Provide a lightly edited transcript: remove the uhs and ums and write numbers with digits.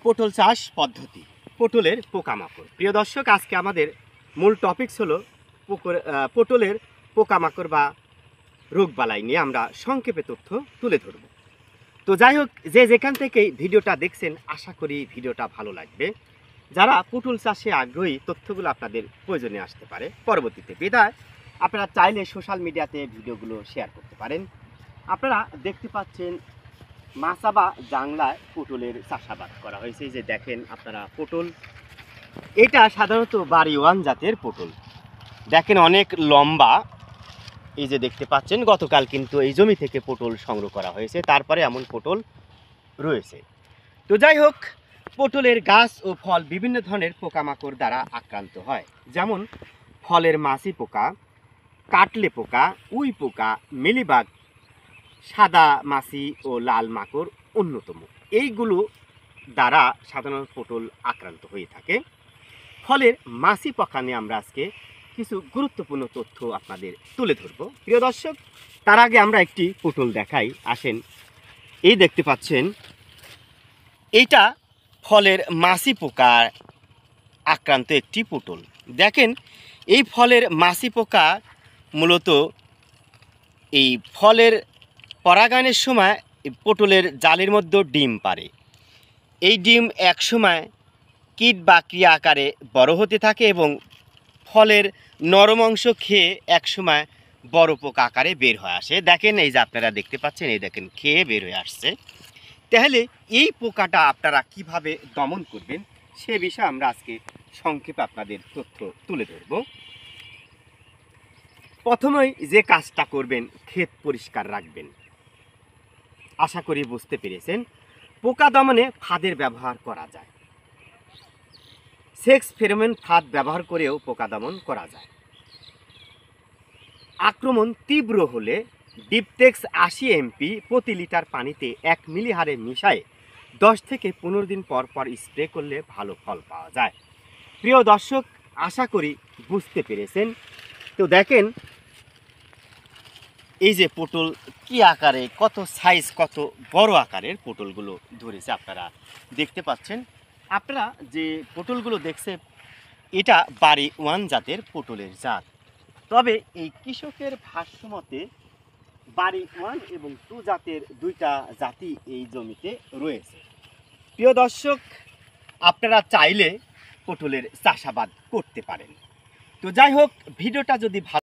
পটল চাষ পদ্ধতি, পটলের পোকামাকড়। প্রিয় দর্শক, আজকে আমাদের মূল টপিকস হলো পটলের পোকামাকড় বা রোগবালাই নিয়ে আমরা সংক্ষেপে তথ্য তুলে ধরব। তো যাই হোক, যে যেখান থেকেই ভিডিওটা দেখছেন, আশা করি ভিডিওটা ভালো লাগবে। যারা পটল চাষে আগ্রহী, তথ্যগুলো আপনাদের প্রয়োজনে আসতে পারে পরবর্তীতে। বিধায় আপনারা চাইলে সোশ্যাল মিডিয়াতে ভিডিওগুলো শেয়ার করতে পারেন। আপনারা দেখতে পাচ্ছেন মাচাবা জাংলায় পটলের চাষাবাদ করা হয়েছে। যে দেখেন আপনারা পটল, এটা সাধারণত বাড়ি ওয়ান জাতের পটল। দেখেন অনেক লম্বা। এই যে দেখতে পাচ্ছেন, গতকাল কিন্তু এই জমি থেকে পটল সংগ্রহ করা হয়েছে, তারপরে এমন পটল রয়েছে। তো যাই হোক, পটলের গাছ ও ফল বিভিন্ন ধরনের পোকামাকড় দ্বারা আক্রান্ত হয়, যেমন ফলের মাছি পোকা, কাটলে পোকা, উই পোকা, মিলিবাগ, সাদা মাছি ও লাল মাকড় অন্যতম। এইগুলো দ্বারা সাধারণত পটল আক্রান্ত হয়ে থাকে। ফলের মাছি পোকা নিয়ে আমরা আজকে কিছু গুরুত্বপূর্ণ তথ্য আপনাদের তুলে ধরব। প্রিয় দর্শক, তার আগে আমরা একটি পটল দেখাই, আসেন। এই দেখতে পাচ্ছেন, এইটা ফলের মাছি পোকা আক্রান্ত একটি পটল। দেখেন, এই ফলের মাছি পোকা মূলত এই ফলের পরাগায়নের সময় পটলের জালের মধ্যে ডিম পাড়ে। এই ডিম এক সময় কীট বা ক্রিয়া আকারে বড় হতে থাকে এবং ফলের নরম অংশ খেয়ে এক সময় বড় পোকা আকারে বের হয়ে আসে। দেখেন, এই যে আপনারা দেখতে পাচ্ছেন, এই দেখেন খেয়ে বের হয়ে আসছে। তাহলে এই পোকাটা আপনারা কিভাবে দমন করবেন সে বিষয়ে আমরা আজকে সংক্ষেপে আপনাদের তথ্য তুলে ধরব। প্রথমেই যে কাজটা করবেন, ক্ষেত পরিষ্কার রাখবেন। আশা করি বুঝতে পেরেছেন। পোকা দমনে ফাঁদের ব্যবহার করা যায়। সেক্স ফেরোমন ফাঁদ ব্যবহার করেও পোকা দমন করা যায়। আক্রমণ তীব্র হলে ডিপটেক্স 80 MP প্রতি লিটার পানিতে 1 মিলি হারে মিশায়ে 10 থেকে 15 দিন পর পর স্প্রে করলে ভালো ফল পাওয়া যায়। প্রিয় দর্শক, আশা করি বুঝতে পেরেছেন। তো দেখেন, এই যে পটল কি আকারে, কত সাইজ, কত বড় আকারের পটলগুলো ধরেছে আপনারা দেখতে পাচ্ছেন। আপনারা যে পটলগুলো দেখছেন, এটা বাড়ি ওয়ান জাতের পটলের জাত। তবে এই কৃষকের ভাষ্যমতে বাড়ি ওয়ান এবং টু জাতের দুইটা জাতি এই জমিতে রয়েছে। প্রিয় দর্শক, আপনারা চাইলে পটলের চাষাবাদ করতে পারেন। তো যাই হোক, ভিডিওটা যদি ভালো